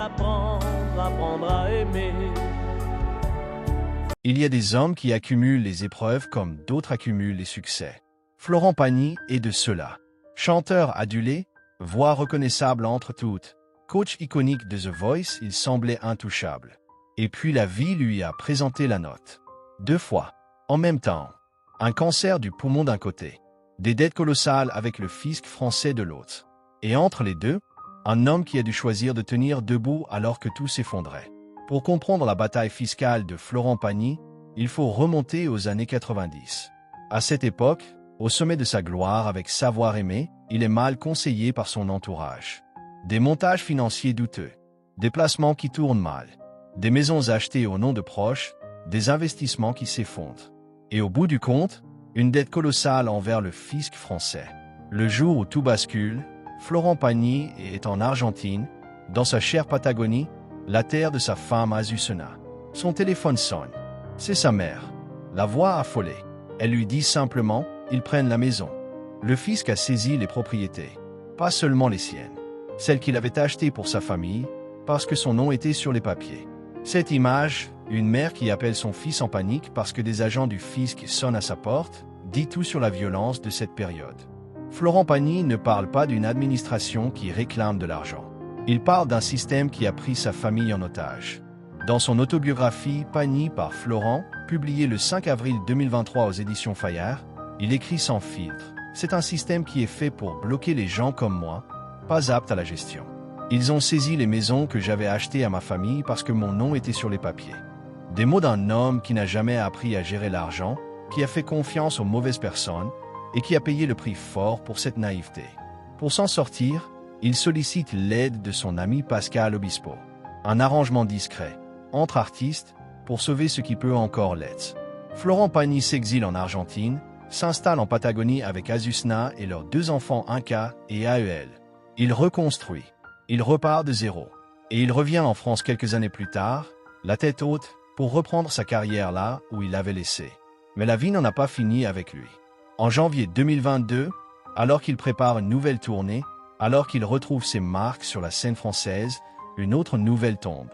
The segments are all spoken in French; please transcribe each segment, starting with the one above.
Apprendre à aimer. Il y a des hommes qui accumulent les épreuves comme d'autres accumulent les succès. Florent Pagny est de ceux-là. Chanteur adulé, voix reconnaissable entre toutes, coach iconique de The Voice, il semblait intouchable. Et puis la vie lui a présenté la note. 2 fois, en même temps. Un cancer du poumon d'un côté, des dettes colossales avec le fisc français de l'autre. Et entre les deux, un homme qui a dû choisir de tenir debout alors que tout s'effondrait. Pour comprendre la bataille fiscale de Florent Pagny, il faut remonter aux années 90. À cette époque, au sommet de sa gloire avec Savoir-aimer, il est mal conseillé par son entourage. Des montages financiers douteux, des placements qui tournent mal, des maisons achetées au nom de proches, des investissements qui s'effondrent. Et au bout du compte, une dette colossale envers le fisc français. Le jour où tout bascule, Florent Pagny est en Argentine, dans sa chère Patagonie, la terre de sa femme Azucena. Son téléphone sonne. C'est sa mère. La voix affolée. Elle lui dit simplement, ils prennent la maison. Le fisc a saisi les propriétés. Pas seulement les siennes. Celles qu'il avait achetées pour sa famille, parce que son nom était sur les papiers. Cette image, une mère qui appelle son fils en panique parce que des agents du fisc sonnent à sa porte, dit tout sur la violence de cette période. Florent Pagny ne parle pas d'une administration qui réclame de l'argent. Il parle d'un système qui a pris sa famille en otage. Dans son autobiographie « Pagny par Florent », publiée le 5 avril 2023 aux éditions Fayard, il écrit sans filtre. C'est un système qui est fait pour bloquer les gens comme moi, pas aptes à la gestion. Ils ont saisi les maisons que j'avais achetées à ma famille parce que mon nom était sur les papiers. Des mots d'un homme qui n'a jamais appris à gérer l'argent, qui a fait confiance aux mauvaises personnes et qui a payé le prix fort pour cette naïveté. Pour s'en sortir, il sollicite l'aide de son ami Pascal Obispo. Un arrangement discret, entre artistes, pour sauver ce qui peut encore l'être. Florent Pagny s'exile en Argentine, s'installe en Patagonie avec Azucena et leurs 2 enfants Inca et Ael. Il reconstruit. Il repart de zéro. Et il revient en France quelques années plus tard, la tête haute, pour reprendre sa carrière là où il l'avait laissée. Mais la vie n'en a pas fini avec lui. En janvier 2022, alors qu'il prépare une nouvelle tournée, alors qu'il retrouve ses marques sur la scène française, une autre nouvelle tombe.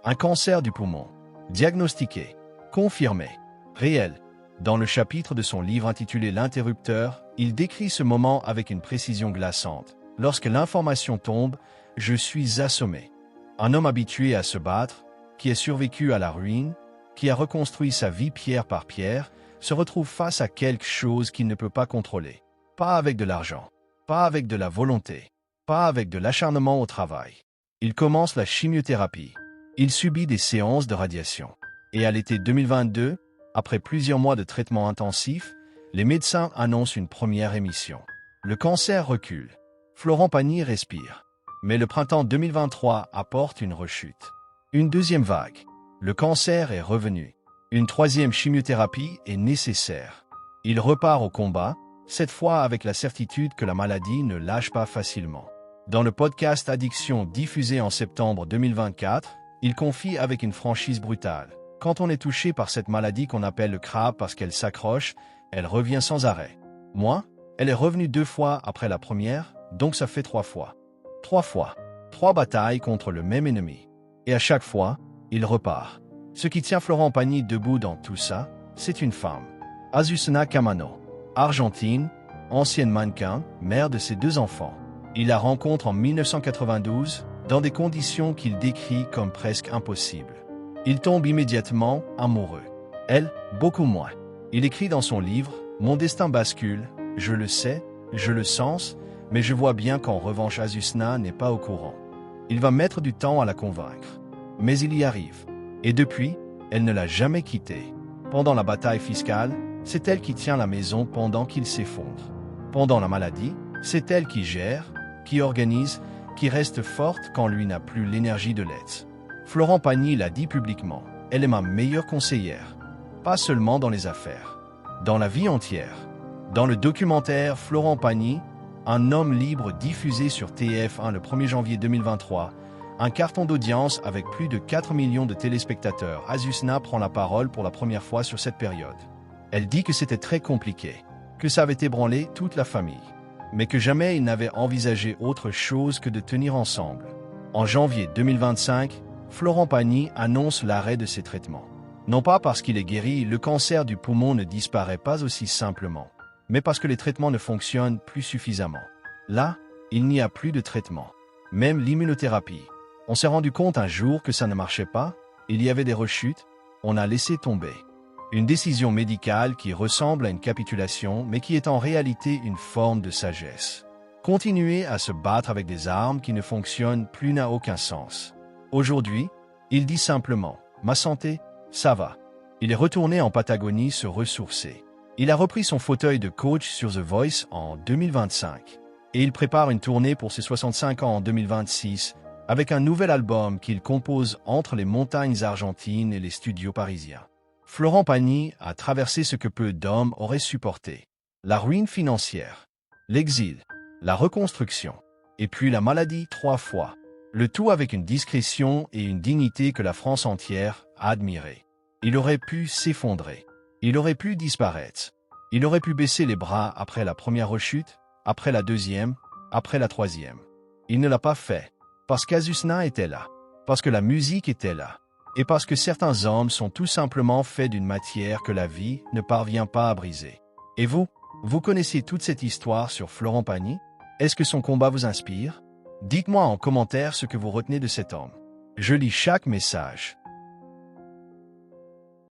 Un cancer du poumon. Diagnostiqué. Confirmé. Réel. Dans le chapitre de son livre intitulé L'interrupteur, il décrit ce moment avec une précision glaçante. Lorsque l'information tombe, je suis assommé. Un homme habitué à se battre, qui a survécu à la ruine, qui a reconstruit sa vie pierre par pierre, se retrouve face à quelque chose qu'il ne peut pas contrôler. Pas avec de l'argent, pas avec de la volonté, pas avec de l'acharnement au travail. Il commence la chimiothérapie. Il subit des séances de radiation. Et à l'été 2022, après plusieurs mois de traitement intensif, les médecins annoncent une première rémission. Le cancer recule. Florent Pagny respire. Mais le printemps 2023 apporte une rechute. Une deuxième vague. Le cancer est revenu. Une troisième chimiothérapie est nécessaire. Il repart au combat, cette fois avec la certitude que la maladie ne lâche pas facilement. Dans le podcast Addiction diffusé en septembre 2024, il confie avec une franchise brutale. Quand on est touché par cette maladie qu'on appelle le crabe parce qu'elle s'accroche, elle revient sans arrêt. Moi, elle est revenue 2 fois après la première, donc ça fait 3 fois. 3 fois. 3 batailles contre le même ennemi. Et à chaque fois, il repart. Ce qui tient Florent Pagny debout dans tout ça, c'est une femme. Azucena Camano. Argentine, ancienne mannequin, mère de ses 2 enfants. Il la rencontre en 1992, dans des conditions qu'il décrit comme presque impossibles. Il tombe immédiatement amoureux. Elle, beaucoup moins. Il écrit dans son livre « Mon destin bascule, je le sais, je le sens, mais je vois bien qu'en revanche Azucena n'est pas au courant. Il va mettre du temps à la convaincre. Mais il y arrive. Et depuis, elle ne l'a jamais quitté. Pendant la bataille fiscale, c'est elle qui tient la maison pendant qu'il s'effondre. Pendant la maladie, c'est elle qui gère, qui organise, qui reste forte quand lui n'a plus l'énergie de l'être. Florent Pagny l'a dit publiquement, elle est ma meilleure conseillère. Pas seulement dans les affaires, dans la vie entière. Dans le documentaire Florent Pagny, un homme libre diffusé sur TF1 le 1er janvier 2023, un carton d'audience avec plus de 4 millions de téléspectateurs, Azucena prend la parole pour la première fois sur cette période. Elle dit que c'était très compliqué, que ça avait ébranlé toute la famille, mais que jamais ils n'avaient envisagé autre chose que de tenir ensemble. En janvier 2025, Florent Pagny annonce l'arrêt de ses traitements. Non pas parce qu'il est guéri, le cancer du poumon ne disparaît pas aussi simplement, mais parce que les traitements ne fonctionnent plus suffisamment. Là, il n'y a plus de traitement. Même l'immunothérapie. On s'est rendu compte un jour que ça ne marchait pas, il y avait des rechutes, on a laissé tomber. Une décision médicale qui ressemble à une capitulation, mais qui est en réalité une forme de sagesse. Continuer à se battre avec des armes qui ne fonctionnent plus n'a aucun sens. Aujourd'hui, il dit simplement « Ma santé, ça va ». Il est retourné en Patagonie se ressourcer. Il a repris son fauteuil de coach sur The Voice en 2025. Et il prépare une tournée pour ses 65 ans en 2026, avec un nouvel album qu'il compose entre les montagnes argentines et les studios parisiens. Florent Pagny a traversé ce que peu d'hommes auraient supporté. La ruine financière, l'exil, la reconstruction, et puis la maladie 3 fois. Le tout avec une discrétion et une dignité que la France entière a admirée. Il aurait pu s'effondrer. Il aurait pu disparaître. Il aurait pu baisser les bras après la première rechute, après la deuxième, après la troisième. Il ne l'a pas fait, parce qu'Azucena était là, parce que la musique était là, et parce que certains hommes sont tout simplement faits d'une matière que la vie ne parvient pas à briser. Et vous connaissez toute cette histoire sur Florent Pagny? Est-ce que son combat vous inspire? Dites-moi en commentaire ce que vous retenez de cet homme. Je lis chaque message.